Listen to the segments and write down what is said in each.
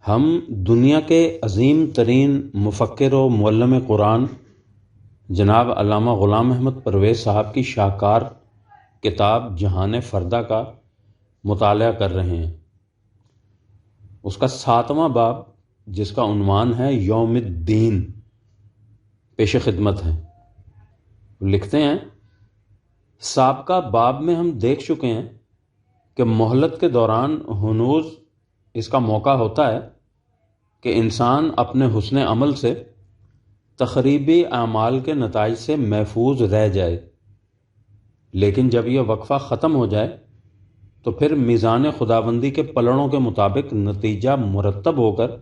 ہم دنیا کے عظیم ترین مفکر و معلم قرآن جناب علامہ غلام احمد پرویز صاحب کی شاہکار کتاب جہان فردہ کا مطالعہ کر رہے ہیں۔ اس کا 7واں باب جس کا عنوان ہے یوم الدین پیش خدمت ہے۔ لکھتے ہیں، سابقہ باب میں ہم دیکھ چکے ہیں کہ مہلت کے دوران ہنوز اس کا موقع ہوتا ہے کہ انسان اپنے حسن عمل سے تخریبی اعمال کے نتائج سے محفوظ رہ جائے، لیکن جب یہ وقفہ ختم ہو جائے تو پھر میزان خداوندی کے پلڑوں کے مطابق نتیجہ مرتب ہو کر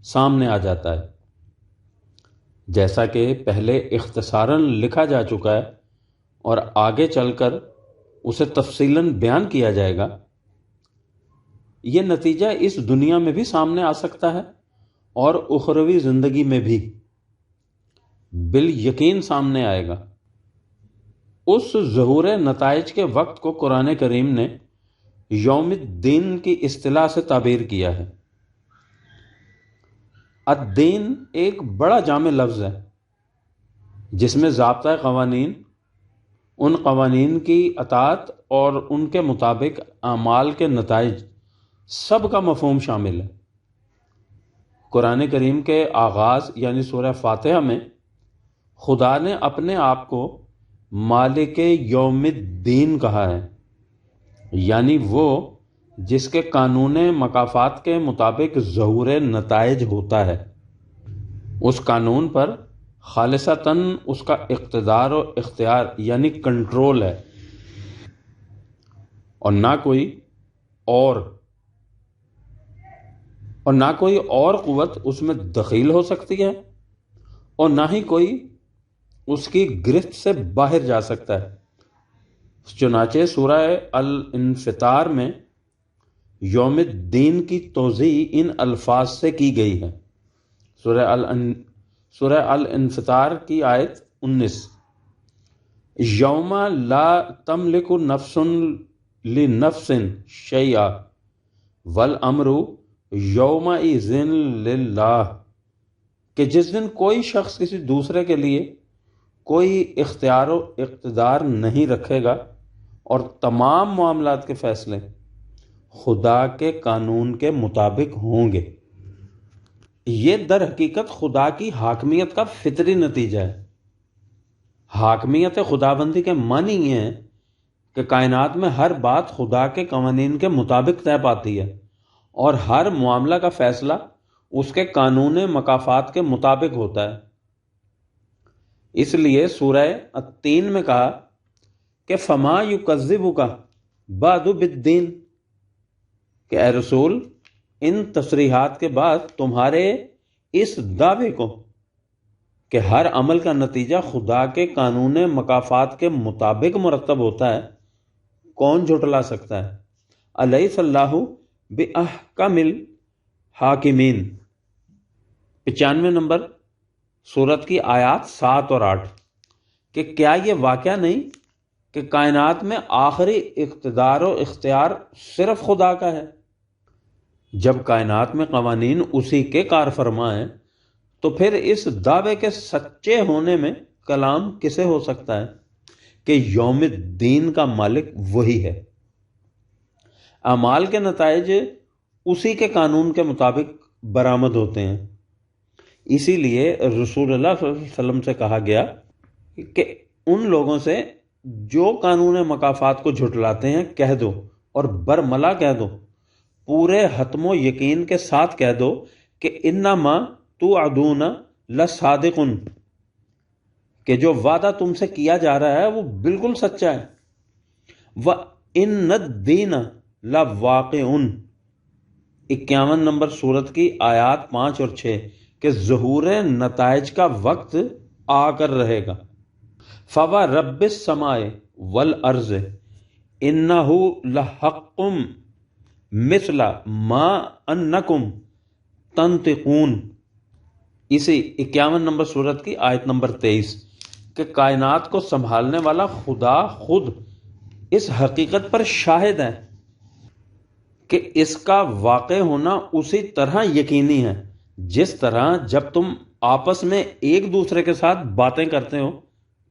سامنے آ جاتا ہے۔ جیسا کہ پہلے اختصاراً لکھا جا چکا ہے اور آگے چل کر اسے تفصیلاً بیان کیا جائے گا، یہ نتیجہ اس دنیا میں بھی سامنے آ سکتا ہے اور اخروی زندگی میں بھی بالیقین سامنے آئے گا۔ اس ظہور نتائج کے وقت کو قرآن کریم نے یوم الدین کی اصطلاح سے تعبیر کیا ہے۔ الدین ایک بڑا جامع لفظ ہے جس میں ضابطۂ قوانین، ان قوانین کی اطاعت اور ان کے مطابق اعمال کے نتائج سب کا مفہوم شامل ہے۔ قرآن کریم کے آغاز یعنی سورہ فاتحہ میں خدا نے اپنے آپ کو مالک یوم الدین کہا ہے، یعنی وہ جس کے قانون مکافات کے مطابق ظہور نتائج ہوتا ہے۔ اس قانون پر خالصتاً اس کا اقتدار و اختیار یعنی کنٹرول ہے، اور نہ کوئی اور قوت اس میں دخیل ہو سکتی ہے اور نہ ہی کوئی اس کی گرفت سے باہر جا سکتا ہے۔ چنانچہ سورہ الانفطار میں یوم الدین کی توضیح ان الفاظ سے کی گئی ہے۔ سورہ الانفطار کی آیت 19، یوم لا تملک نفس لنفس شیئا والامر یومئذ للہ، کہ جس دن کوئی شخص کسی دوسرے کے لیے کوئی اختیار و اقتدار نہیں رکھے گا اور تمام معاملات کے فیصلے خدا کے قانون کے مطابق ہوں گے۔ یہ در حقیقت خدا کی حاکمیت کا فطری نتیجہ ہے۔ حاکمیت خداوندی کے معنی یہ ہے کہ کائنات میں ہر بات خدا کے قوانین کے مطابق طے پاتی ہے اور ہر معاملہ کا فیصلہ اس کے قانون مکافات کے مطابق ہوتا ہے۔ اس لیے سورہ التین میں کہا کہ فما یکذبک بعد بالدین، کہ اے رسول ان تصریحات کے بعد تمہارے اس دعوے کو کہ ہر عمل کا نتیجہ خدا کے قانون مکافات کے مطابق مرتب ہوتا ہے کون جھٹلا سکتا ہے؟ الیس اللہ بأحکم الحاکمین، 95 نمبر سورت کی آیات 7 اور 8، کہ کیا یہ واقعہ نہیں کہ کائنات میں آخری اقتدار و اختیار صرف خدا کا ہے؟ جب کائنات میں قوانین اسی کے کار فرما ہیں تو پھر اس دعوے کے سچے ہونے میں کلام کسے ہو سکتا ہے کہ یوم الدین کا مالک وہی ہے۔ اعمال کے نتائج اسی کے قانون کے مطابق برآمد ہوتے ہیں۔ اسی لیے رسول اللہ صلی اللہ علیہ وسلم سے کہا گیا کہ ان لوگوں سے جو قانون مکافات کو جھٹلاتے ہیں کہہ دو، اور برملا کہہ دو، پورے حتم و یقین کے ساتھ کہہ دو کہ انما توعدون لصادق، کہ جو وعدہ تم سے کیا جا رہا ہے وہ بالکل سچا ہے۔ وَإِنَّ الدِّينَ لَوَاقِعٌ، 51 نمبر سورت کی آیات 5 اور 6، کہ ظہور نتائج کا وقت آ کر رہے گا۔ فَوَرَبِّ السَّمَاءِ وَالْأَرْضِ إِنَّهُ لَحَقٌّ مِثْلَ مَا أَنَّكُمْ تَنطِقُونَ، اسی 51 نمبر سورت کی آیت نمبر 23، کہ کائنات کو سنبھالنے والا خدا خود اس حقیقت پر شاہد ہے کہ اس کا واقع ہونا اسی طرح یقینی ہے جس طرح جب تم آپس میں ایک دوسرے کے ساتھ باتیں کرتے ہو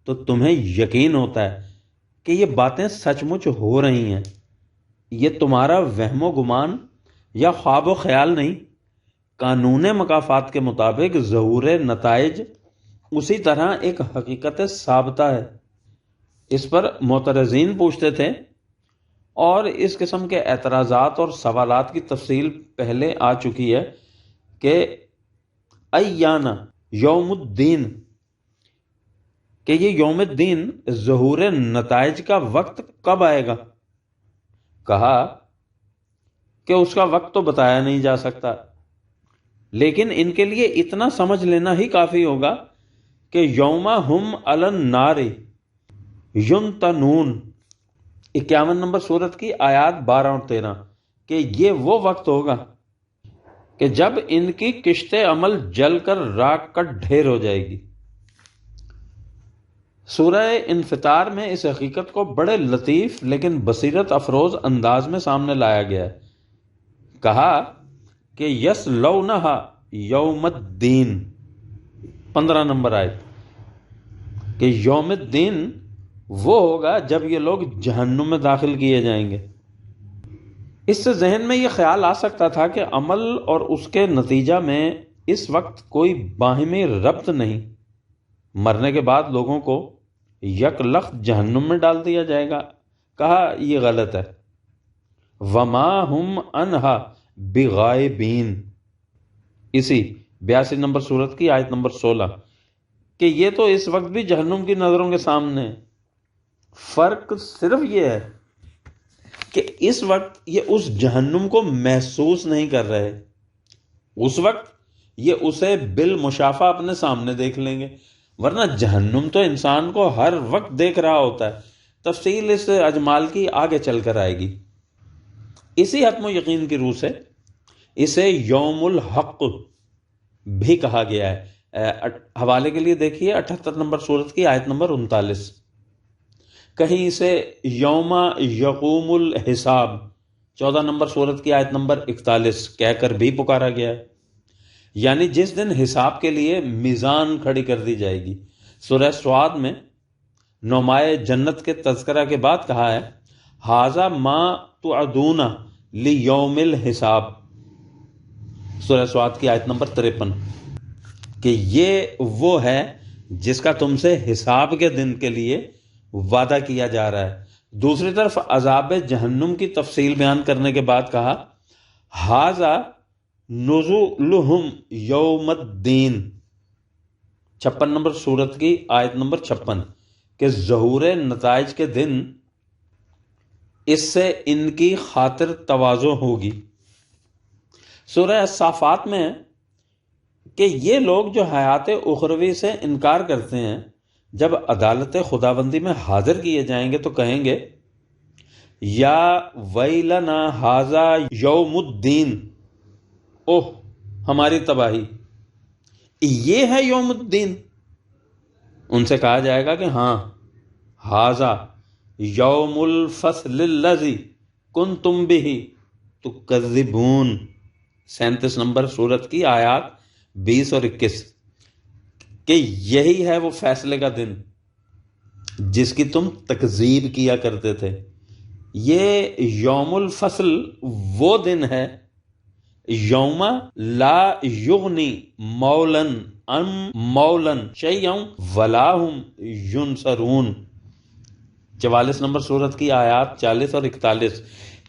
تو تمہیں یقین ہوتا ہے کہ یہ باتیں سچ مچ ہو رہی ہیں. یہ تمہارا وہم و گمان یا خواب و خیال نہیں. قانون مکافات کے مطابق ظہور نتائج اسی طرح ایک حقیقت ثابتہ ہے. اس پر معترضین پوچھتے تھے اور اس قسم کے اعتراضات اور سوالات کی تفصیل پہلے آ چکی ہے کہ ایانا یوم الدین، کہ یہ یوم الدین ظہور نتائج کا وقت کب آئے گا. کہا کہ اس کا وقت تو بتایا نہیں جا سکتا، لیکن ان کے لیے اتنا سمجھ لینا ہی کافی ہوگا کہ یوم ہم علی النار ینتنون، 51 نمبر سورت کی آیات 12 اور 13، کہ یہ وہ وقت ہوگا کہ جب ان کی کشت عمل جل کر راکھ کا ڈھیر ہو جائے گی. سورہ انفطار میں اس حقیقت کو بڑے لطیف لیکن بصیرت افروز انداز میں سامنے لایا گیا ہے. کہا کہ یصلونہا یوم الدین، 15 نمبر آیت، کہ یوم الدین وہ ہوگا جب یہ لوگ جہنم میں داخل کیے جائیں گے. اس سے ذہن میں یہ خیال آ سکتا تھا کہ عمل اور اس کے نتیجہ میں اس وقت کوئی باہمی ربط نہیں. مرنے کے بعد لوگوں کو یک لخت جہنم میں ڈال دیا جائے گا. کہا یہ غلط ہے. وما ہم عنہا بغائبین، اسی 82 نمبر سورت کی آیت نمبر 16، کہ یہ تو اس وقت بھی جہنم کی نظروں کے سامنے ہے. فرق صرف یہ ہے کہ اس وقت یہ اس جہنم کو محسوس نہیں کر رہے. اس وقت یہ اسے بالمشافہ اپنے سامنے دیکھ لیں گے، ورنہ جہنم تو انسان کو ہر وقت دیکھ رہا ہوتا ہے. تفصیل اس اجمال کی آگے چل کر آئے گی. اسی حتم و یقین کی روح سے اسے یوم الحق بھی کہا گیا ہے. حوالے کے لیے دیکھیے 78 نمبر سورت کی آیت نمبر 39. کہیں اسے یوم یقوم الحساب، 14 نمبر سورت کی آیت نمبر 41 کہہ کر بھی پکارا گیا ہے، یعنی جس دن حساب کے لیے میزان کھڑی کر دی جائے گی. سورہ سعاد میں نمائے جنت کے تذکرہ کے بعد کہا ہے ھذا ما توعدون لیوم الحساب، سورہ سعاد کی آیت نمبر 53، کہ یہ وہ ہے جس کا تم سے حساب کے دن کے لیے وعدہ کیا جا رہا ہے. دوسری طرف عذاب جہنم کی تفصیل بیان کرنے کے بعد کہا ھذا نزلہم یوم الدین، 56 نمبر سورت کی آیت نمبر 56، کہ ظہور نتائج کے دن اس سے ان کی خاطر تواضع ہوگی. سورہ الصافات میں کہ یہ لوگ جو حیات اخروی سے انکار کرتے ہیں جب عدالت خداوندی میں حاضر کیے جائیں گے تو کہیں گے یا ویلنا ھذا یوم الدین، اوہ ہماری تباہی، یہ ہے یوم الدین. ان سے کہا جائے گا کہ ہاں ھذا یوم الفصل الذی کنتم بہ تکذبون، 37 نمبر سورت کی آیات 20 اور 21، کہ یہی ہے وہ فیصلے کا دن جس کی تم تکذیب کیا کرتے تھے. یہ یوم الفصل وہ دن ہے یوم لا یغنی مولن ام مولن شیئا ولا ہم ینصرون، 44 نمبر سورت کی آیات 40 اور 41،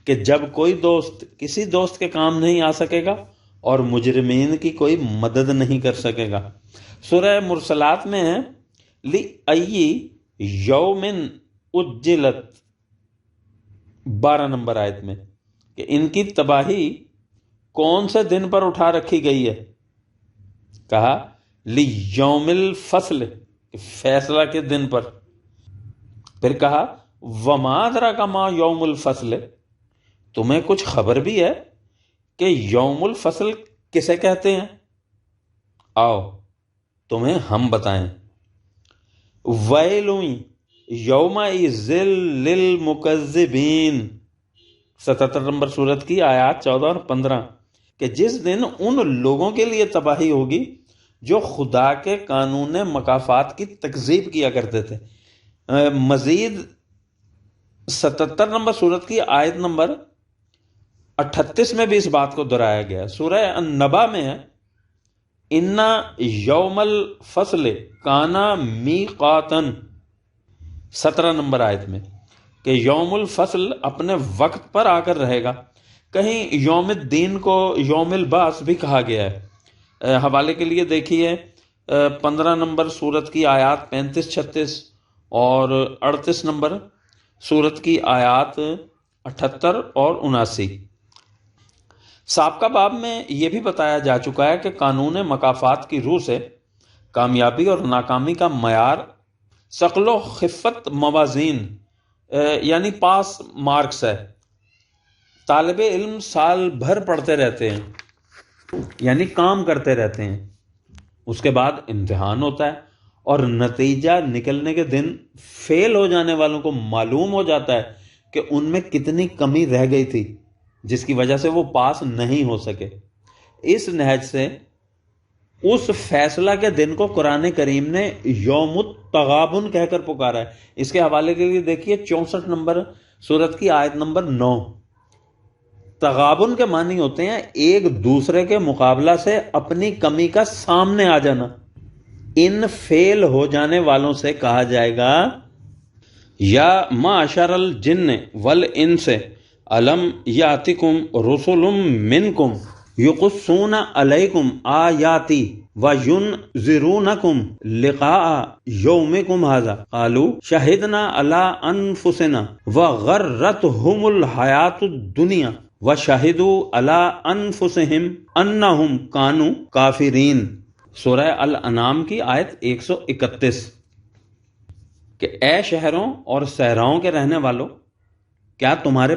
کہ جب کوئی دوست کسی دوست کے کام نہیں آ سکے گا اور مجرمین کی کوئی مدد نہیں کر سکے گا. سورہ مرسلات میں ہے لِأَيِّ یومٍ اُجِّلَتْ، 12 نمبر آیت میں، کہ ان کی تباہی کون سے دن پر اٹھا رکھی گئی ہے. کہا لِيَوْمِ الْفَصْلِ، فیصلہ کے دن پر. پھر کہا وَمَا أَدْرَاكَ مَا يَوْمُ الْفَصْلِ، تمہیں کچھ خبر بھی ہے کہ یوم الفصل کسے کہتے ہیں؟ آؤ تمہیں ہم بتائیں. وَيْلٌ يَوْمَئِذٍ لِّلْمُكَذِّبِينَ، 77 نمبر سورت کی آیات 14 اور 15 کہ جس دن ان لوگوں کے لیے تباہی ہوگی جو خدا کے قانون مکافات کی تکذیب کیا کرتے تھے۔ مزید 77 نمبر سورت کی آیت نمبر 38 میں بھی اس بات کو دہرایا گیا۔ سورہ النبا میں ہے اِنَّ یوم الفصل کانا میقاتن، 17 نمبر آیت میں کہ یوم الفصل اپنے وقت پر آ کر رہے گا۔ کہیں یوم الدین کو یوم البعث بھی کہا گیا ہے۔ حوالے کے لیے دیکھیے 15 نمبر سورت کی آیات 35-36 اور 38 نمبر سورت کی آیات 78 اور 79۔ سابقہ باب میں یہ بھی بتایا جا چکا ہے کہ قانون مکافات کی روح سے کامیابی اور ناکامی کا معیار ثقل و خفت موازین یعنی پاس مارکس ہے۔ طالب علم سال بھر پڑھتے رہتے ہیں یعنی کام کرتے رہتے ہیں، اس کے بعد امتحان ہوتا ہے اور نتیجہ نکلنے کے دن فیل ہو جانے والوں کو معلوم ہو جاتا ہے کہ ان میں کتنی کمی رہ گئی تھی جس کی وجہ سے وہ پاس نہیں ہو سکے۔ اس نہج سے اس فیصلہ کے دن کو قرآن کریم نے یوم التغابن کہہ کر پکارا ہے۔ اس کے حوالے کے لیے دیکھیے 64 نمبر سورت کی آیت نمبر 9۔ تغابن کے معنی ہوتے ہیں ایک دوسرے کے مقابلہ سے اپنی کمی کا سامنے آ جانا۔ ان فیل ہو جانے والوں سے کہا جائے گا یا معشر الجن والانس الم یاتکم رسل منکم یقصون علیکم آیاتی وینذرونکم لقاء یومکم ھذا قالوا شہدنا علی انفسنا وغرتہم الحیاۃ الدنیا وشہدوا علی انفسہم انہم کانوا کافرین۔ سورہ الانعام کی آیت 131 کہ اے شہروں اور صحراؤں کے رہنے والوں، کیا تمہارے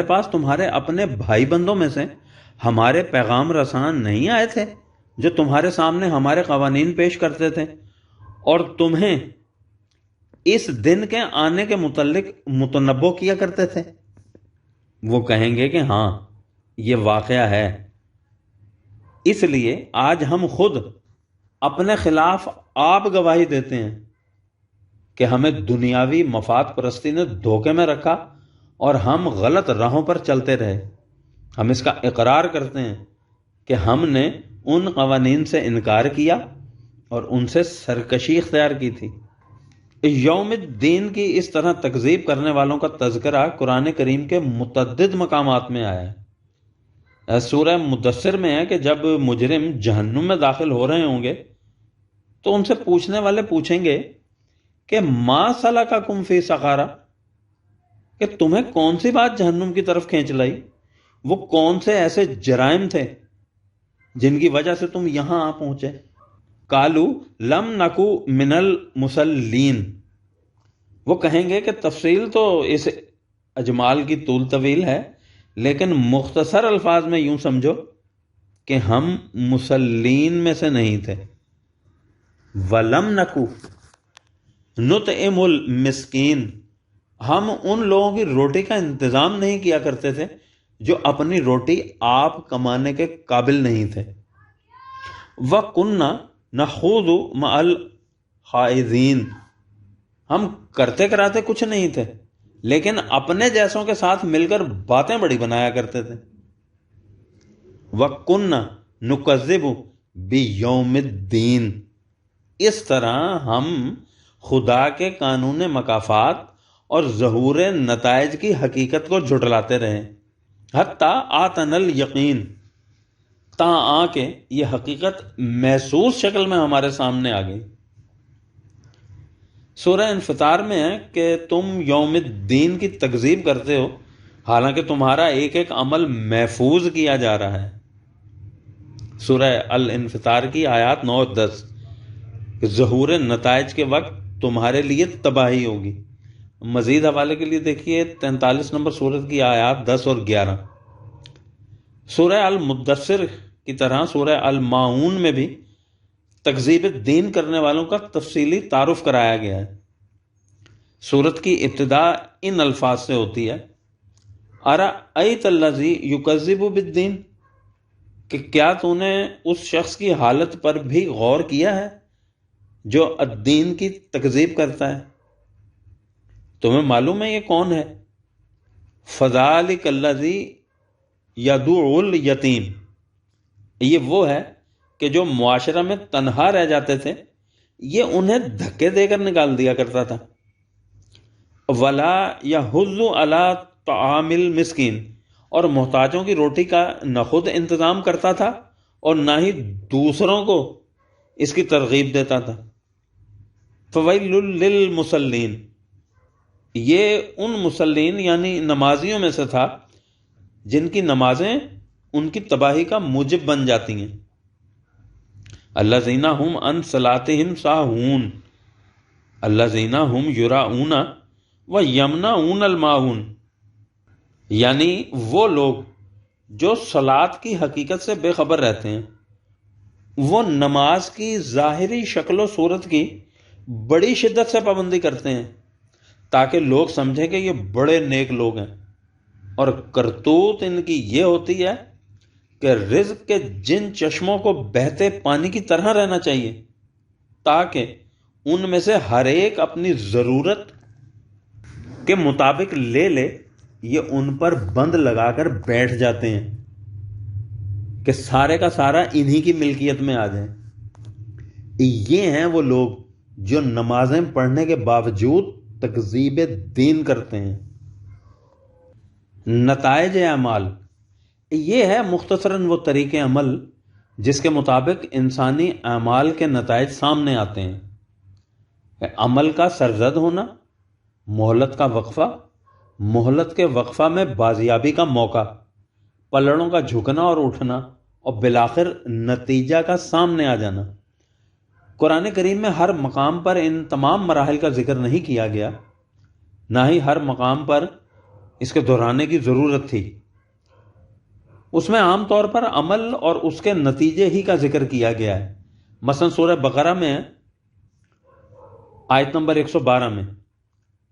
پاس تمہارے اپنے بھائی بندوں میں سے ہمارے پیغام رسان نہیں آئے تھے جو تمہارے سامنے ہمارے قوانین پیش کرتے تھے اور تمہیں اس دن کے آنے کے متعلق متنبع کیا کرتے تھے؟ وہ کہیں گے کہ ہاں یہ واقعہ ہے، اس لیے آج ہم خود اپنے خلاف آپ گواہی دیتے ہیں کہ ہمیں دنیاوی مفاد پرستی نے دھوکے میں رکھا اور ہم غلط راہوں پر چلتے رہے۔ ہم اس کا اقرار کرتے ہیں کہ ہم نے ان قوانین سے انکار کیا اور ان سے سرکشی اختیار کی تھی۔ یوم الدین کی اس طرح تکذیب کرنے والوں کا تذکرہ قرآن کریم کے متعدد مقامات میں آیا ہے۔ سورہ مدثر میں ہے کہ جب مجرم جہنم میں داخل ہو رہے ہوں گے تو ان سے پوچھنے والے پوچھیں گے کہ ما سلککم فی سقر، کہ تمہیں کون سی بات جہنم کی طرف کھینچ لائی؟ وہ کون سے ایسے جرائم تھے جن کی وجہ سے تم یہاں آ پہنچے؟ قالوا لم نکو من المصلین، وہ کہیں گے کہ تفصیل تو اس اجمال کی طول طویل ہے لیکن مختصر الفاظ میں یوں سمجھو کہ ہم مصلین میں سے نہیں تھے۔ وَلَمْ نَكُ نُطْعِمُ الْمِسْكِينَ، ہم ان لوگوں کی روٹی کا انتظام نہیں کیا کرتے تھے جو اپنی روٹی آپ کمانے کے قابل نہیں تھے۔ وَكُنَّا نَخُوضُ مَعَ الْخَائِضِينَ، ہم کرتے کراتے کچھ نہیں تھے لیکن اپنے جیسوں کے ساتھ مل کر باتیں بڑی بنایا کرتے تھے۔ وَكُنَّا نُكَذِّبُ بِيَوْمِ الدِّينِ، اس طرح ہم خدا کے قانون مکافات اور ظہور نتائج کی حقیقت کو جھٹلاتے رہے، حتیٰ آتنا الیقین، تاں آ کے یہ حقیقت محسوس شکل میں ہمارے سامنے آ گئی۔ سورہ انفطار میں ہے کہ تم یوم الدین کی تکذیب کرتے ہو حالانکہ تمہارا ایک ایک عمل محفوظ کیا جا رہا ہے۔ سورہ الانفطار کی آیات 9 اور 10 کہ ظہور نتائج کے وقت تمہارے لیے تباہی ہوگی۔ مزید حوالے کے لیے دیکھیے 43 نمبر سورت کی آیات 10 اور 11۔ سورہ المدثر کی طرح سورہ الماعون میں بھی تکذیب دین کرنے والوں کا تفصیلی تعارف کرایا گیا ہے۔ سورت کی ابتدا ان الفاظ سے ہوتی ہے، ارأیت الذی یکذب بالدین، کہ کیا تو نے اس شخص کی حالت پر بھی غور کیا ہے جو الدین کی تکذیب کرتا ہے؟ تمہیں معلوم ہے یہ کون ہے؟ فذالک الذی یدعو الیتیم، یہ وہ ہے کہ جو معاشرہ میں تنہا رہ جاتے تھے یہ انہیں دھکے دے کر نکال دیا کرتا تھا۔ ولا یحض علی طعام المسکین، اور محتاجوں کی روٹی کا نہ خود انتظام کرتا تھا اور نہ ہی دوسروں کو اس کی ترغیب دیتا تھا۔ فویل للمصلین، یہ ان مصلین یعنی نمازیوں میں سے تھا جن کی نمازیں ان کی تباہی کا موجب بن جاتی ہیں۔ الذین هم عن صلاتهم ساہون الذین هم یراؤون ویمنعون الماعون، یعنی وہ لوگ جو صلاۃ کی حقیقت سے بے خبر رہتے ہیں، وہ نماز کی ظاہری شکل و صورت کی بڑی شدت سے پابندی کرتے ہیں تاکہ لوگ سمجھیں کہ یہ بڑے نیک لوگ ہیں، اور کرتوت ان کی یہ ہوتی ہے کہ رزق کے جن چشموں کو بہتے پانی کی طرح رہنا چاہیے تاکہ ان میں سے ہر ایک اپنی ضرورت کے مطابق لے لے، یہ ان پر بند لگا کر بیٹھ جاتے ہیں کہ سارے کا سارا انہی کی ملکیت میں آ جائیں۔ یہ ہیں وہ لوگ جو نمازیں پڑھنے کے باوجود تکذیب دین کرتے ہیں۔ نتائج اعمال، یہ ہے مختصراً وہ طریق عمل جس کے مطابق انسانی اعمال کے نتائج سامنے آتے ہیں۔ عمل کا سرزد ہونا، مہلت کا وقفہ، مہلت کے وقفہ میں بازیابی کا موقع، پلڑوں کا جھکنا اور اٹھنا، اور بالآخر نتیجہ کا سامنے آ جانا۔ قرآن کریم میں ہر مقام پر ان تمام مراحل کا ذکر نہیں کیا گیا، نہ ہی ہر مقام پر اس کے دہرانے کی ضرورت تھی۔ اس میں عام طور پر عمل اور اس کے نتیجے ہی کا ذکر کیا گیا ہے۔ مثلا سورہ بقرہ میں آیت نمبر 112 میں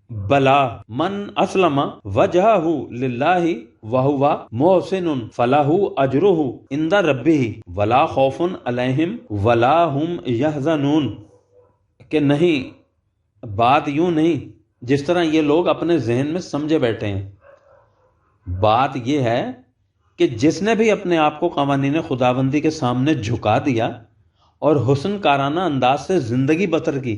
بلا من اسلم وجہہ للہ وہو محسن فلہ اجرہ عند ربہ ولا خوف علیہم ولا ہم یحزنون، کہ نہیں، بات یوں نہیں جس طرح یہ لوگ اپنے ذہن میں سمجھے بیٹھے ہیں۔ بات یہ ہے کہ جس نے بھی اپنے آپ کو قوانین خداوندی کے سامنے جھکا دیا اور حسن کارانہ انداز سے زندگی بسر کی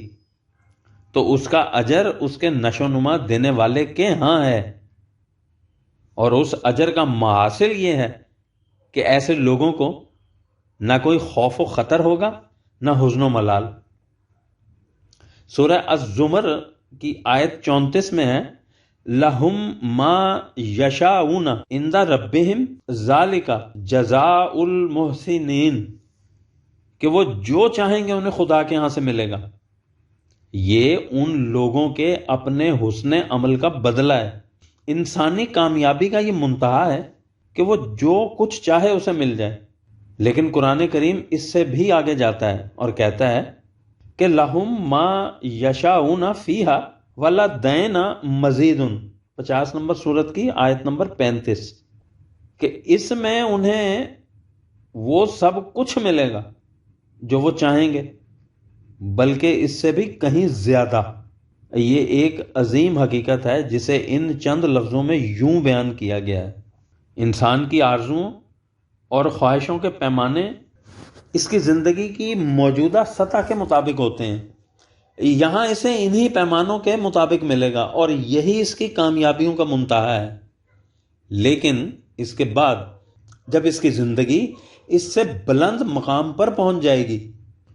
تو اس کا اجر اس کے نشو نما دینے والے کے ہاں ہے، اور اس اجر کا محاصل یہ ہے کہ ایسے لوگوں کو نہ کوئی خوف و خطر ہوگا نہ حزن و ملال۔ سورہ الزمر کی آیت 34 میں ہے لہم ما یشاؤون عند ربہم ذالک جزاء المحسنین، کہ وہ جو چاہیں گے انہیں خدا کے ہاں سے ملے گا۔ یہ ان لوگوں کے اپنے حسن عمل کا بدلہ ہے۔ انسانی کامیابی کا یہ منتہا ہے کہ وہ جو کچھ چاہے اسے مل جائے، لیکن قرآن کریم اس سے بھی آگے جاتا ہے اور کہتا ہے کہ لہم ما یشاؤون فیہا ولدینا مزید، 50 نمبر سورت کی آیت نمبر 35، کہ اس میں انہیں وہ سب کچھ ملے گا جو وہ چاہیں گے، بلکہ اس سے بھی کہیں زیادہ۔ یہ ایک عظیم حقیقت ہے جسے ان چند لفظوں میں یوں بیان کیا گیا ہے۔ انسان کی آرزوؤں اور خواہشوں کے پیمانے اس کی زندگی کی موجودہ سطح کے مطابق ہوتے ہیں۔ یہاں اسے انہی پیمانوں کے مطابق ملے گا اور یہی اس کی کامیابیوں کا منتہا ہے۔ لیکن اس کے بعد جب اس کی زندگی اس سے بلند مقام پر پہنچ جائے گی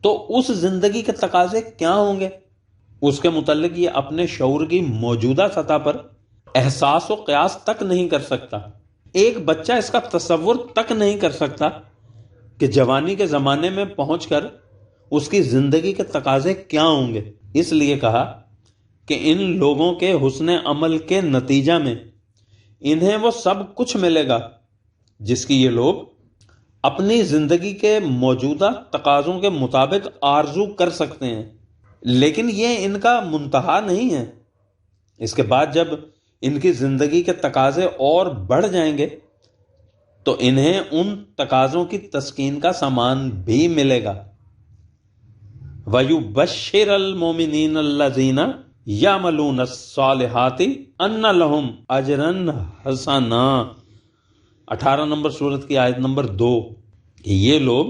تو اس زندگی کے تقاضے کیا ہوں گے، اس کے متعلق یہ اپنے شعور کی موجودہ سطح پر احساس و قیاس تک نہیں کر سکتا۔ ایک بچہ اس کا تصور تک نہیں کر سکتا کہ جوانی کے زمانے میں پہنچ کر اس کی زندگی کے تقاضے کیا ہوں گے۔ اس لیے کہا کہ ان لوگوں کے حسن عمل کے نتیجہ میں انہیں وہ سب کچھ ملے گا جس کی یہ لوگ اپنی زندگی کے موجودہ تقاضوں کے مطابق آرزو کر سکتے ہیں، لیکن یہ ان کا منتہا نہیں ہے۔ اس کے بعد جب ان کی زندگی کے تقاضے اور بڑھ جائیں گے تو انہیں ان تقاضوں کی تسکین کا سامان بھی ملے گا۔ وَيُبَشِّرَ الْمُؤْمِنِينَ الَّذِينَ يَعْمَلُونَ الصَّالِحَاتِ أَنَّ لَهُمْ أَجْرًا حَسَنًا، 18 نمبر سورت کی آیت نمبر 2، کہ یہ لوگ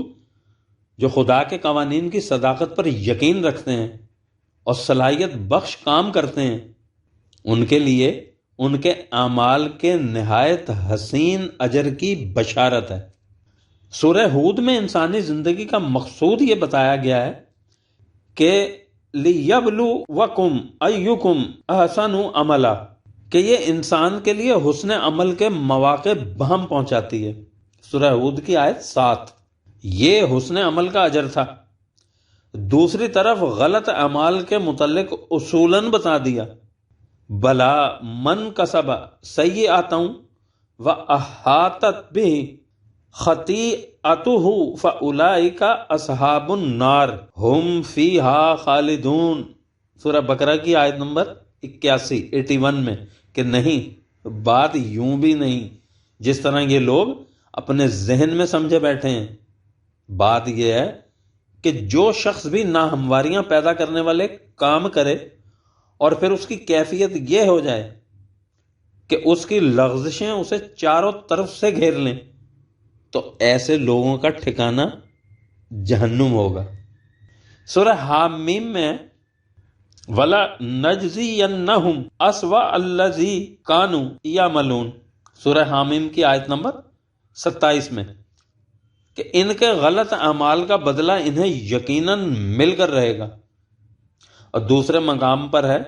جو خدا کے قوانین کی صداقت پر یقین رکھتے ہیں اور صلاحیت بخش کام کرتے ہیں، ان کے لیے ان کے اعمال کے نہایت حسین اجر کی بشارت ہے۔ سورہ ہود میں انسانی زندگی کا مقصود یہ بتایا گیا ہے کہ لِيَبْلُوَكُمْ أَيُّكُمْ أَحْسَنُ عَمَلًا، کہ یہ انسان کے لیے حسن عمل کے مواقع بہم پہنچاتی ہے۔ سورہ ہود کی آیت 7، یہ حسن عمل کا اجر تھا۔ دوسری طرف غلط اعمال کے متعلق اصولاً بتا دیا، بلا من کسب سیئاتً وَأَحَاطَتْ بِهِ خطیئتہ فاولئک اصحاب النار ہم فیہا خالدون، سورہ بقرہ کی آیت نمبر 81 میں، کہ نہیں، بات یوں بھی نہیں جس طرح یہ لوگ اپنے ذہن میں سمجھے بیٹھے ہیں۔ بات یہ ہے کہ جو شخص بھی ناہمواریاں پیدا کرنے والے کام کرے اور پھر اس کی کیفیت یہ ہو جائے کہ اس کی لغزشیں اسے چاروں طرف سے گھیر لیں، تو ایسے لوگوں کا ٹھکانہ جہنم ہوگا۔ سورہ حامیم میں وَلَا نَجْزِيَنَّهُمْ أَسْوَأَ الَّذِي كَانُوا يَعْمَلُونَ، سورہ حامیم کی آیت نمبر 27 میں، کہ ان کے غلط اعمال کا بدلہ انہیں یقیناً مل کر رہے گا۔ اور دوسرے مقام پر ہے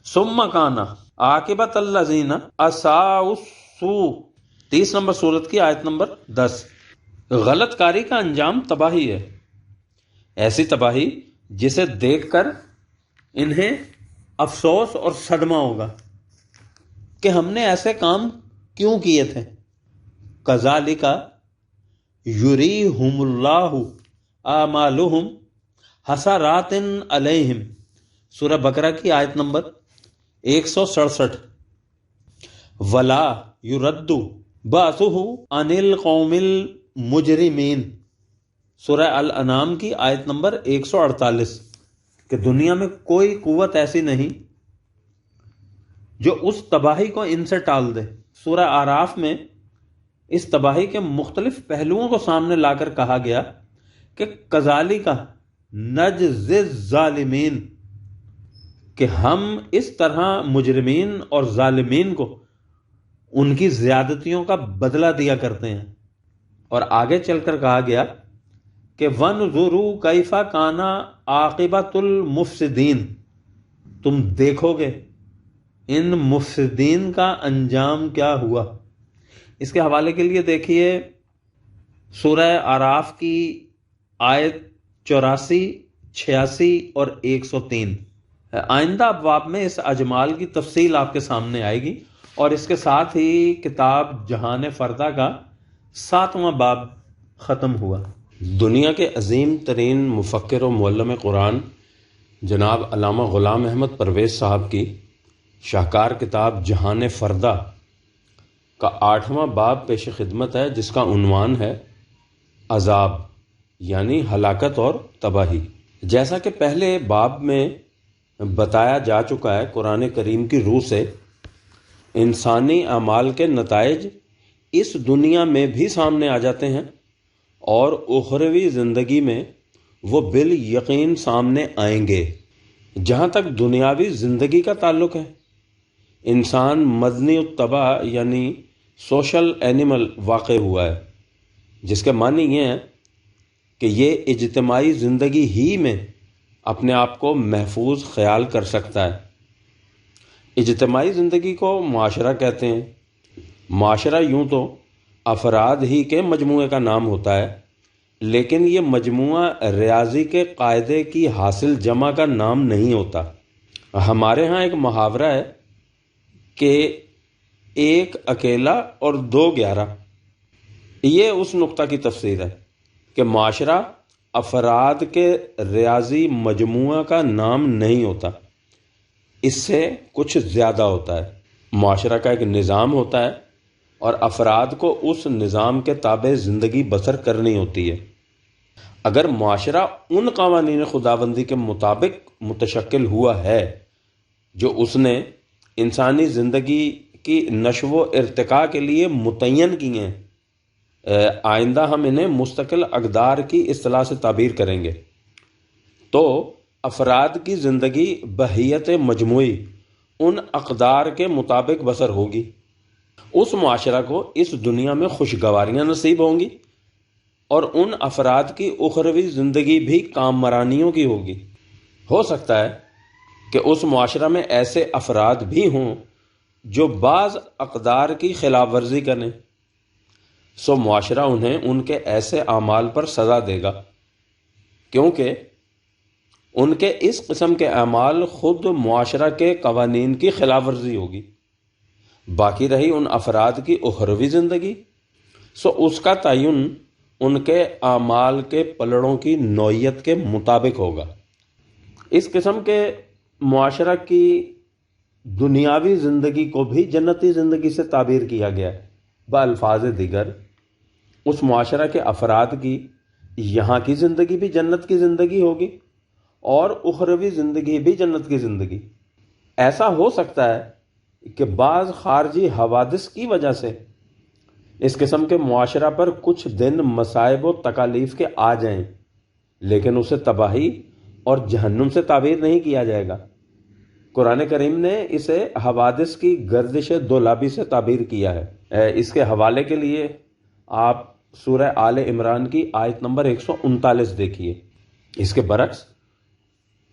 ثُمَّ كَانَ عَاقِبَةَ الَّذِينَ أَسَاءُوا السُّوءَ، 30 نمبر سورت کی آیت نمبر 10، غلط کاری کا انجام تباہی ہے، ایسی تباہی جسے دیکھ کر انہیں افسوس اور صدمہ ہوگا کہ ہم نے ایسے کام کیوں کیے تھے۔ کذالک یریہم اللہ اعمالہم حسرات علیہم، سورہ بقرہ کی آیت نمبر 167، ولا یرد بأسہ عن القوم المجرمین، سورہ الانعام کی آیت نمبر 148، کہ دنیا میں کوئی قوت ایسی نہیں جو اس تباہی کو ان سے ٹال دے۔ سورہ اعراف میں اس تباہی کے مختلف پہلوؤں کو سامنے لا کر کہا گیا کہ کذالک نجزی الظالمین، کہ ہم اس طرح مجرمین اور ظالمین کو ان کی زیادتیوں کا بدلہ دیا کرتے ہیں۔ اور آگے چل کر کہا گیا کہ وَانظُرُوا كَيْفَ كَانَ عَاقِبَةُ الْمُفْسِدِينَ، تم دیکھو گے ان مفسدین کا انجام کیا ہوا۔ اس کے حوالے کے لیے دیکھیے سورہ اعراف کی آیت 84، 86 اور 103۔ آئندہ ابواب میں اس اجمال کی تفصیل آپ کے سامنے آئے گی، اور اس کے ساتھ ہی کتاب جہان فردہ کا 7واں باب ختم ہوا۔ دنیا کے عظیم ترین مفکر و معلم قرآن جناب علامہ غلام احمد پرویز صاحب کی شاہکار کتاب جہان فردہ کا 8واں باب پیش خدمت ہے، جس کا عنوان ہے عذاب، یعنی ہلاکت اور تباہی۔ جیسا کہ پہلے باب میں بتایا جا چکا ہے، قرآن کریم کی روح سے انسانی اعمال کے نتائج اس دنیا میں بھی سامنے آ جاتے ہیں، اور اخروی زندگی میں وہ بالیقین سامنے آئیں گے۔ جہاں تک دنیاوی زندگی کا تعلق ہے، انسان مدنی الطبع یعنی سوشل اینیمل واقع ہوا ہے، جس کے معنی یہ ہے کہ یہ اجتماعی زندگی ہی میں اپنے آپ کو محفوظ خیال کر سکتا ہے۔ اجتماعی زندگی کو معاشرہ کہتے ہیں۔ معاشرہ یوں تو افراد ہی کے مجموعے کا نام ہوتا ہے، لیکن یہ مجموعہ ریاضی کے قاعدے کی حاصل جمع کا نام نہیں ہوتا۔ ہمارے ہاں ایک محاورہ ہے کہ 1 اکیلا اور 2 11، یہ اس نقطہ کی تفسیر ہے کہ معاشرہ افراد کے ریاضی مجموعہ کا نام نہیں ہوتا، اس سے کچھ زیادہ ہوتا ہے۔ معاشرہ کا ایک نظام ہوتا ہے اور افراد کو اس نظام کے تابع زندگی بسر کرنی ہوتی ہے۔ اگر معاشرہ ان قوانین خداوندی کے مطابق متشکل ہوا ہے جو اس نے انسانی زندگی کی نشو و ارتقاء کے لیے متعین کی ہیں، آئندہ ہم انہیں مستقل اقدار کی اصطلاح سے تعبیر کریں گے، تو افراد کی زندگی بحیت مجموعی ان اقدار کے مطابق بسر ہوگی۔ اس معاشرہ کو اس دنیا میں خوشگواریاں نصیب ہوں گی اور ان افراد کی اخروی زندگی بھی کامرانیوں کی ہوگی۔ ہو سکتا ہے کہ اس معاشرہ میں ایسے افراد بھی ہوں جو بعض اقدار کی خلاف ورزی کریں، سو معاشرہ انہیں ان کے ایسے اعمال پر سزا دے گا، کیونکہ ان کے اس قسم کے اعمال خود معاشرہ کے قوانین کی خلاف ورزی ہوگی۔ باقی رہی ان افراد کی اخروی زندگی، سو اس کا تعین ان کے اعمال کے پلڑوں کی نوعیت کے مطابق ہوگا۔ اس قسم کے معاشرہ کی دنیاوی زندگی کو بھی جنتی زندگی سے تعبیر کیا گیا ہے۔ بالفاظ دیگر اس معاشرہ کے افراد کی یہاں کی زندگی بھی جنت کی زندگی ہوگی اور اخروی زندگی بھی جنت کی زندگی۔ ایسا ہو سکتا ہے کہ بعض خارجی حوادث کی وجہ سے اس قسم کے معاشرہ پر کچھ دن مصائب و تکالیف کے آ جائیں، لیکن اسے تباہی اور جہنم سے تعبیر نہیں کیا جائے گا۔ قرآن کریم نے اسے حوادث کی گردش دولابی سے تعبیر کیا ہے۔ اس کے حوالے کے لیے آپ سورہ آل عمران کی آیت نمبر 139 دیکھیے۔ اس کے برعکس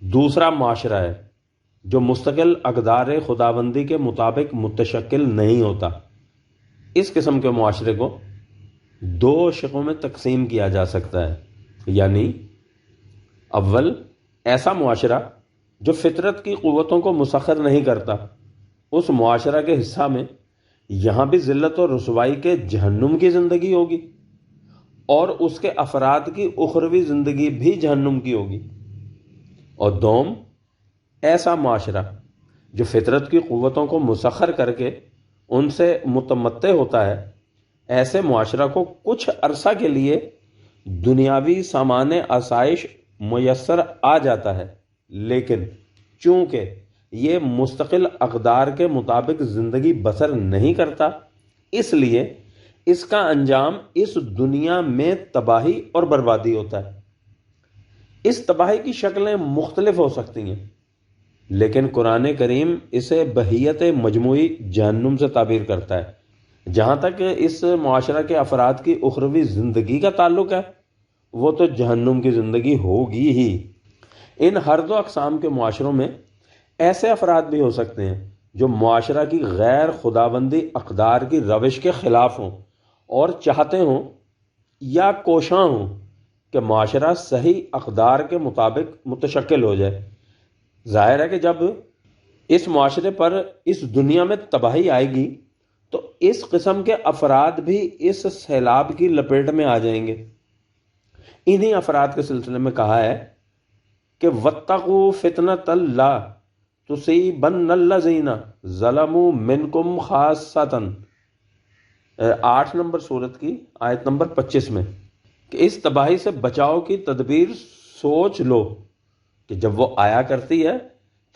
دوسرا معاشرہ ہے جو مستقل اقدار خداوندی کے مطابق متشکل نہیں ہوتا۔ اس قسم کے معاشرے کو دو شقوں میں تقسیم کیا جا سکتا ہے، یعنی اول ایسا معاشرہ جو فطرت کی قوتوں کو مسخر نہیں کرتا، اس معاشرہ کے حصہ میں یہاں بھی ذلت اور رسوائی کے جہنم کی زندگی ہوگی اور اس کے افراد کی اخروی زندگی بھی جہنم کی ہوگی۔ اور دوم ایسا معاشرہ جو فطرت کی قوتوں کو مسخر کر کے ان سے متمتع ہوتا ہے، ایسے معاشرہ کو کچھ عرصہ کے لیے دنیاوی سامان آسائش میسر آ جاتا ہے، لیکن چونکہ یہ مستقل اقدار کے مطابق زندگی بسر نہیں کرتا، اس لیے اس کا انجام اس دنیا میں تباہی اور بربادی ہوتا ہے۔ اس تباہی کی شکلیں مختلف ہو سکتی ہیں، لیکن قرآن کریم اسے بحیت مجموعی جہنم سے تعبیر کرتا ہے۔ جہاں تک اس معاشرہ کے افراد کی اخروی زندگی کا تعلق ہے، وہ تو جہنم کی زندگی ہوگی ہی۔ ان ہر دو اقسام کے معاشروں میں ایسے افراد بھی ہو سکتے ہیں جو معاشرہ کی غیر خداوندی اقدار کی روش کے خلاف ہوں اور چاہتے ہوں یا کوشاں ہوں کہ معاشرہ صحیح اقدار کے مطابق متشکل ہو جائے۔ ظاہر ہے کہ جب اس معاشرے پر اس دنیا میں تباہی آئے گی تو اس قسم کے افراد بھی اس سیلاب کی لپیٹ میں آ جائیں گے۔ انہی افراد کے سلسلے میں کہا ہے کہ وَاتَّقُوا فِتْنَةً لَا تُصِيبَنَّ الَّذِينَ ظَلَمُوا مِنْكُمْ خَاصَّةً، 8 نمبر سورت کی آیت نمبر 25 میں، کہ اس تباہی سے بچاؤ کی تدبیر سوچ لو کہ جب وہ آیا کرتی ہے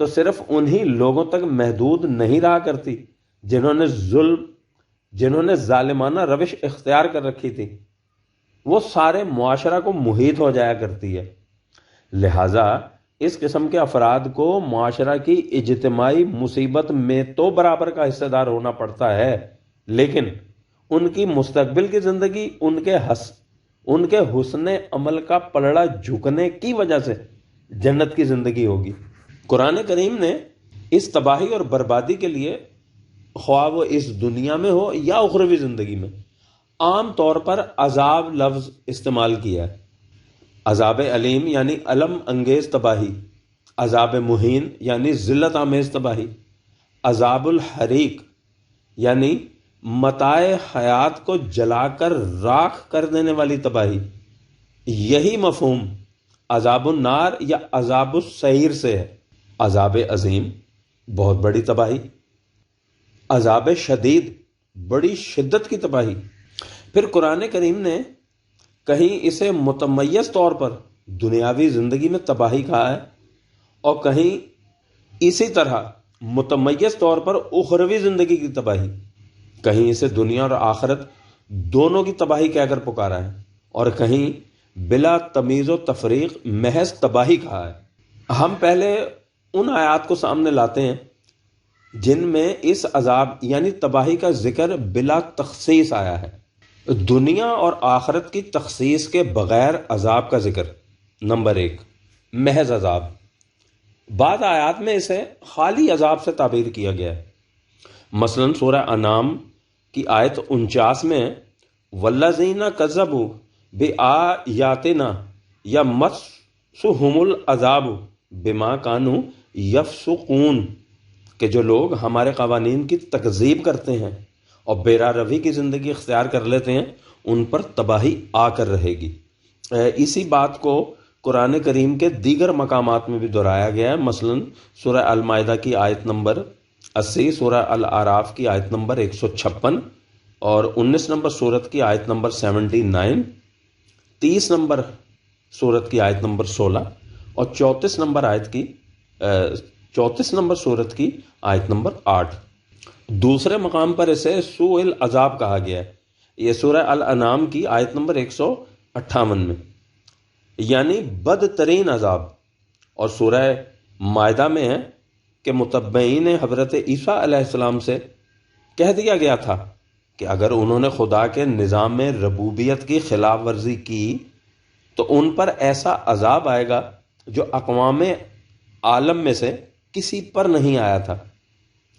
تو صرف انہی لوگوں تک محدود نہیں رہا کرتی جنہوں نے ظالمانہ روش اختیار کر رکھی تھی، وہ سارے معاشرہ کو محیط ہو جایا کرتی ہے۔ لہٰذا اس قسم کے افراد کو معاشرہ کی اجتماعی مصیبت میں تو برابر کا حصہ دار ہونا پڑتا ہے، لیکن ان کی مستقبل کی زندگی ان کے حسن عمل کا پلڑا جھکنے کی وجہ سے جنت کی زندگی ہوگی۔ قرآن کریم نے اس تباہی اور بربادی کے لیے، خواہ وہ اس دنیا میں ہو یا اخروی زندگی میں، عام طور پر عذاب لفظ استعمال کیا ہے۔ عذاب علیم یعنی الم انگیز تباہی، عذاب مہین یعنی ذلت آمیز تباہی، عذاب الحریق یعنی متاع حیات کو جلا کر راکھ کر دینے والی تباہی۔ یہی مفہوم عذاب النار یا عذاب السعیر سے ہے۔ عذاب عظیم بہت بڑی تباہی، عذاب شدید، بڑی شدت کی تباہی۔ پھر قرآن کریم نے کہیں اسے متمیز طور پر دنیاوی زندگی میں تباہی کہا ہے، اور کہیں اسی طرح متمیز طور پر اخروی زندگی کی تباہی، کہیں اسے دنیا اور آخرت دونوں کی تباہی کہہ کر پکارا ہے، اور کہیں بلا تمیز و تفریق محض تباہی کہا ہے۔ ہم پہلے ان آیات کو سامنے لاتے ہیں جن میں اس عذاب یعنی تباہی کا ذکر بلا تخصیص آیا ہے، دنیا اور آخرت کی تخصیص کے بغیر عذاب کا ذکر۔ نمبر 1، محض عذاب۔ بعض آیات میں اسے خالی عذاب سے تعبیر کیا گیا ہے، مثلا سورہ انعام کی آیت 49 میں والذین کذبوا بآیاتنا یمسسہم العذاب بما کانوا یفسقون، کہ جو لوگ ہمارے قوانین کی تکذیب کرتے ہیں اور بیرا روی کی زندگی اختیار کر لیتے ہیں، ان پر تباہی آ کر رہے گی۔ اسی بات کو قرآن کریم کے دیگر مقامات میں بھی دہرایا گیا ہے، مثلا سورہ المائدہ کی آیت نمبر 80، سورہ الاعراف کی آیت نمبر 156، اور 19 نمبر سورت کی آیت نمبر 79، 30 نمبر سورت کی آیت نمبر 16، اور 34 نمبر سورت کی آیت نمبر 8۔ دوسرے مقام پر اسے سوء العذاب کہا گیا ہے، یہ سورہ الانعام کی آیت نمبر 158 میں، یعنی بدترین عذاب۔ اور سورہ مائدہ میں ہے کہ متبعین حضرت عیسیٰ علیہ السلام سے کہہ دیا گیا تھا کہ اگر انہوں نے خدا کے نظام میں ربوبیت کی خلاف ورزی کی تو ان پر ایسا عذاب آئے گا جو اقوام عالم میں سے کسی پر نہیں آیا تھا۔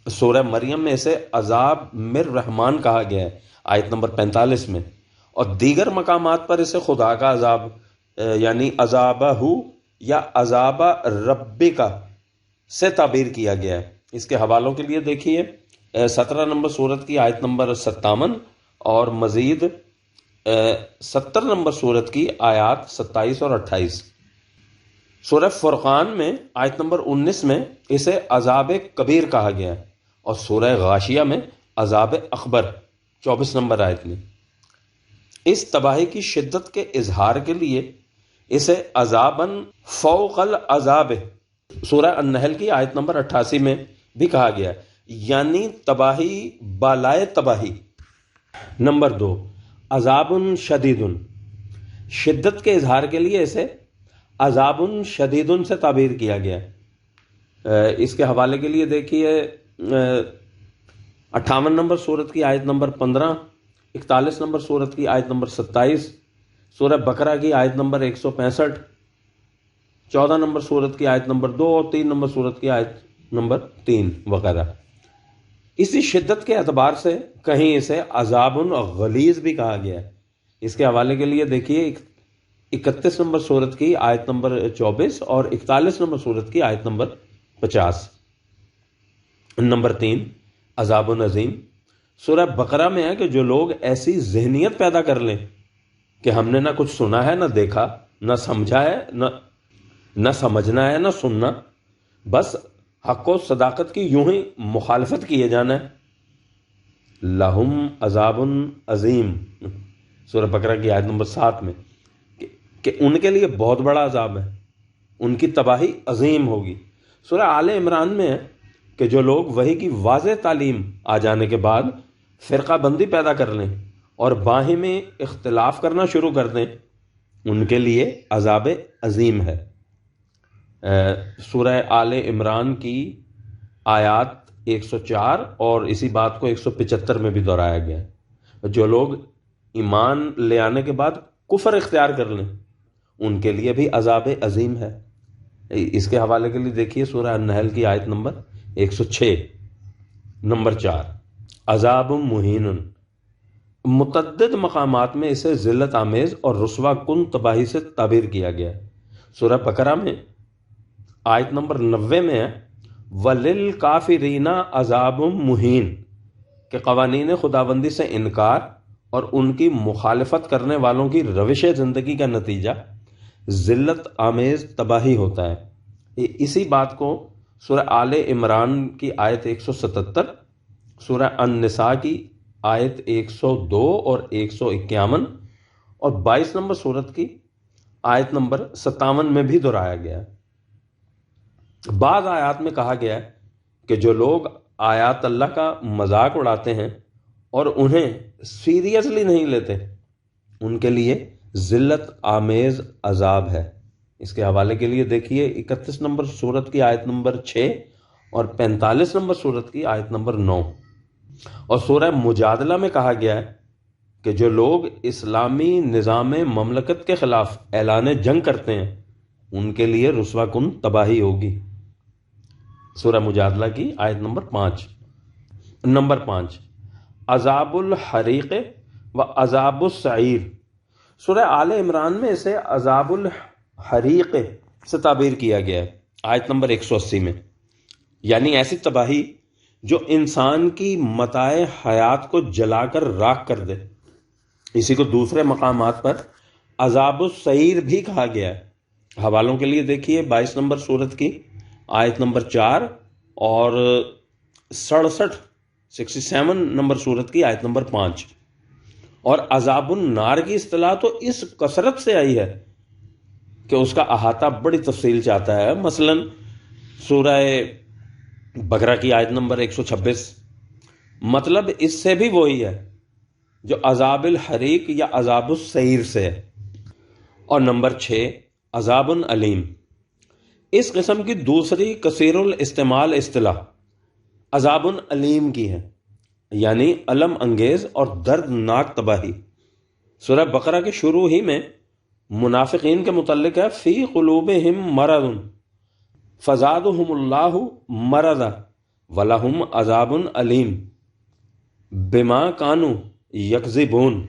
سورہ مریم میں اسے عذاب من رحمان کہا گیا ہے، آیت نمبر 45 میں، اور دیگر مقامات پر اسے خدا کا عذاب یعنی عذابہ یا عذاب ربکا سے تعبیر کیا گیا ہے۔ اس کے حوالوں کے لیے دیکھیے 17 نمبر سورت کی آیت نمبر 57، اور مزید 70 نمبر سورت کی آیات 27 اور 28۔ سورہ فرقان میں آیت نمبر 19 میں اسے عذاب کبیر کہا گیا ہے، اور سورہ غاشیہ میں عذاب اکبر 24 نمبر آیت میں۔ اس تباہی کی شدت کے اظہار کے لیے اسے عذاباً فوق العذاب سورہ النحل کی آیت نمبر 88 میں بھی کہا گیا ہے، یعنی تباہی بالائے تباہی۔ نمبر 2، عذاب شدید، شدت کے اظہار کے لیے اسے عذاب شدید سے تعبیر کیا گیا ہے۔ اس کے حوالے کے لیے دیکھیے 58 نمبر سورت کی آیت نمبر 15، 41 نمبر سورت کی آیت نمبر 27، سورہ بقرہ کی آیت نمبر 165، 14 نمبر سورت کی آیت نمبر 2، اور 3 نمبر سورت کی آیت نمبر 3 وغیرہ۔ اسی شدت کے اعتبار سے کہیں اسے عذاب غلیظ بھی کہا گیا ہے۔ اس کے حوالے کے لیے دیکھیے 31 نمبر سورت کی آیت نمبر 24 اور 41 نمبر سورت کی آیت نمبر 50۔ نمبر 3، عذاب عظیم۔ سورہ بقرہ میں ہے کہ جو لوگ ایسی ذہنیت پیدا کر لیں کہ ہم نے نہ کچھ سنا ہے، نہ دیکھا، نہ سمجھا ہے، نہ سمجھنا ہے، نہ سننا، بس حق و صداقت کی یوں ہی مخالفت کیے جانا ہے، لہم عذاب عظیم، سورہ بقرہ کی آیت نمبر 7 میں، کہ ان کے لیے بہت بڑا عذاب ہے، ان کی تباہی عظیم ہوگی۔ سورہ آل عمران میں ہے کہ جو لوگ وحی کی واضح تعلیم آ جانے کے بعد فرقہ بندی پیدا کر لیں اور باہمی اختلاف کرنا شروع کر دیں، ان کے لیے عذاب عظیم ہے۔ سورہ آل عمران کی آیات 104 اور اسی بات کو 175 میں بھی دہرایا گیا ہے۔ جو لوگ ایمان لے آنے کے بعد کفر اختیار کر لیں، ان کے لیے بھی عذاب عظیم ہے۔ اس کے حوالے کے لیے دیکھیے سورہ النحل کی آیت نمبر 106۔ نمبر 4، عذاب مہین۔ متعدد مقامات میں اسے ذلت آمیز اور رسوا کن تباہی سے تعبیر کیا گیا ہے۔ سورہ بقرہ میں آیت نمبر 90 میں ہے وَلِلْكَافِرِينَ عَذَابٌ مُہین، کہ قوانین خداوندی سے انکار اور ان کی مخالفت کرنے والوں کی روش زندگی کا نتیجہ ذلت آمیز تباہی ہوتا ہے۔ اسی بات کو سورہ آل عمران کی آیت 177، سورہ النساء کی آیت 102 اور 151، اور 22 نمبر سورت کی آیت نمبر 57 میں بھی دہرایا گیا ہے۔ بعض آیات میں کہا گیا ہے کہ جو لوگ آیات اللہ کا مذاق اڑاتے ہیں اور انہیں سیریسلی نہیں لیتے، ان کے لیے ذلت آمیز عذاب ہے۔ اس کے حوالے کے لیے دیکھیے 31 نمبر سورت کی آیت نمبر 6 اور 45 نمبر سورت کی آیت نمبر 9۔ اور سورہ مجادلہ میں کہا گیا ہے کہ جو لوگ اسلامی نظام مملکت کے خلاف اعلان جنگ کرتے ہیں ان کے لیے رسوا کن تباہی ہوگی۔ سورہ مجادلہ کی آیت نمبر 5۔ نمبر 5، عذاب الحریق و عذاب السعیر۔ سورہ آل عمران میں اسے عذاب الحریق سے تعبیر کیا گیا ہے آیت نمبر 180 میں، یعنی ایسی تباہی جو انسان کی متاع حیات کو جلا کر راکھ کر دے۔ اسی کو دوسرے مقامات پر عذاب السعیر بھی کہا گیا ہے۔ حوالوں کے لیے دیکھیے 22 نمبر سورت کی آیت نمبر 4 اور 67 نمبر سورت کی آیت نمبر 5۔ اور عذاب النار کی اصطلاح تو اس کثرت سے آئی ہے کہ اس کا احاطہ بڑی تفصیل سے آتا ہے۔ مثلا سورہ بقرہ کی آیت نمبر 126، مطلب اس سے بھی وہی ہے جو عذاب الحریق یا عذاب السعیر سے ہے۔ اور نمبر 6، عذاب علیم۔ اس قسم کی دوسری کثیر الاستعمال اصطلاح عذاب علیم کی ہے، یعنی الم انگیز اور دردناک تباہی۔ سورہ بقرہ کے شروع ہی میں منافقین کے متعلق ہے فی قلوبہم مرض فزادہم اللہ مرضا ولہم عذاب علیم بما کانوا یکذبون،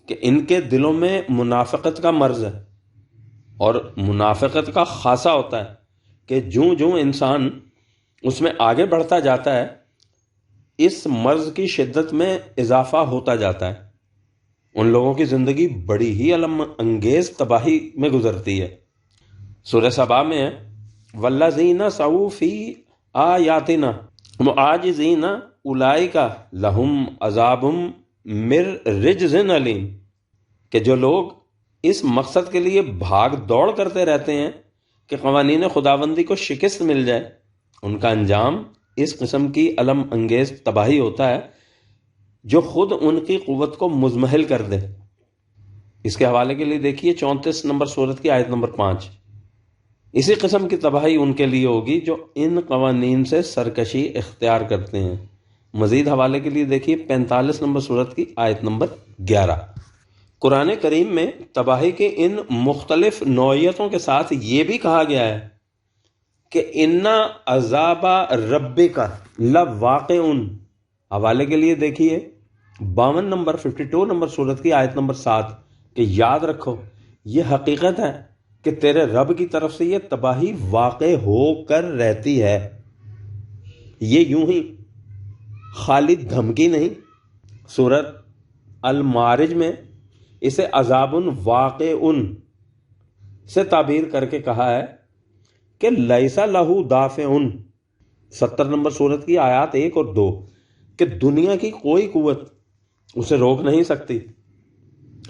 کہ ان کے دلوں میں منافقت کا مرض ہے، اور منافقت کا خاصہ ہوتا ہے کہ جوں جوں انسان اس میں آگے بڑھتا جاتا ہے اس مرض کی شدت میں اضافہ ہوتا جاتا ہے۔ ان لوگوں کی زندگی بڑی ہی الم انگیز تباہی میں گزرتی ہے۔ سورہ سبا میں ہے والذین سعوا فی آیاتنا معاجزین اولئک لہم عذاب من رجز علیم، کہ جو لوگ اس مقصد کے لیے بھاگ دوڑ کرتے رہتے ہیں کہ قوانین خداوندی کو شکست مل جائے، ان کا انجام اس قسم کی الم انگیز تباہی ہوتا ہے جو خود ان کی قوت کو مزمحل کر دے۔ اس کے حوالے کے لیے دیکھیے 34 نمبر سورت کی آیت نمبر 5۔ اسی قسم کی تباہی ان کے لیے ہوگی جو ان قوانین سے سرکشی اختیار کرتے ہیں۔ مزید حوالے کے لیے دیکھیے 45 نمبر سورت کی آیت نمبر 11۔ قرآن کریم میں تباہی کے ان مختلف نوعیتوں کے ساتھ یہ بھی کہا گیا ہے کہ اِنَّ عذاب ربک لواقع۔ حوالے کے لیے دیکھیے 52 نمبر سورت کی آیت نمبر 7، کہ یاد رکھو یہ حقیقت ہے کہ تیرے رب کی طرف سے یہ تباہی واقع ہو کر رہتی ہے، یہ یوں ہی خالی دھمکی نہیں۔ سورت المعارج میں اسے عذاب واقع سے تعبیر کر کے کہا ہے کہ لیس لہ دافع، 70 نمبر سورت کی آیات 1 اور 2، کہ دنیا کی کوئی قوت اسے روک نہیں سکتی۔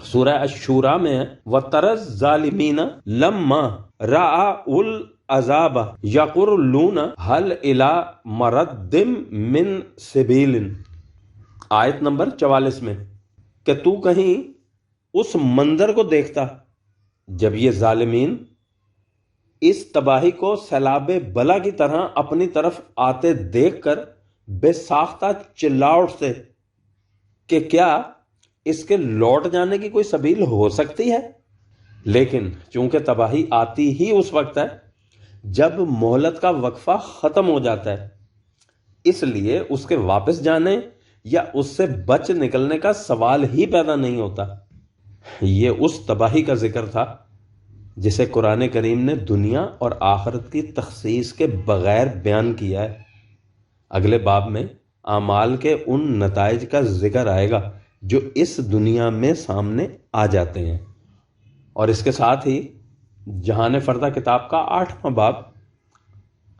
سورہ الشورى میں وَتَرَى الظَّالِمِينَ لَمَّا رَأَوُا الْعَذَابَ يَقُولُونَ هَلْ إِلَى مَرَدٍ مِّن سَبِيلٍ، آیت نمبر 44 میں، کہ تو کہیں اس منظر کو دیکھتا جب یہ ظالمین اس تباہی کو سیلاب بلا کی طرح اپنی طرف آتے دیکھ کر بے ساختہ چلا اٹھتے کہ کیا اس کے لوٹ جانے کی کوئی سبیل ہو سکتی ہے۔ لیکن چونکہ تباہی آتی ہی اس وقت ہے جب مہلت کا وقفہ ختم ہو جاتا ہے، اس لیے اس کے واپس جانے یا اس سے بچ نکلنے کا سوال ہی پیدا نہیں ہوتا۔ یہ اس تباہی کا ذکر تھا جسے قرآن کریم نے دنیا اور آخرت کی تخصیص کے بغیر بیان کیا ہے۔ اگلے باب میں اعمال کے ان نتائج کا ذکر آئے گا جو اس دنیا میں سامنے آ جاتے ہیں، اور اس کے ساتھ ہی جہان فردہ کتاب کا 8واں باب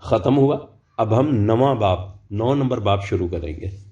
ختم ہوا. اب ہم نواں باب 9 نمبر باب شروع کریں گے.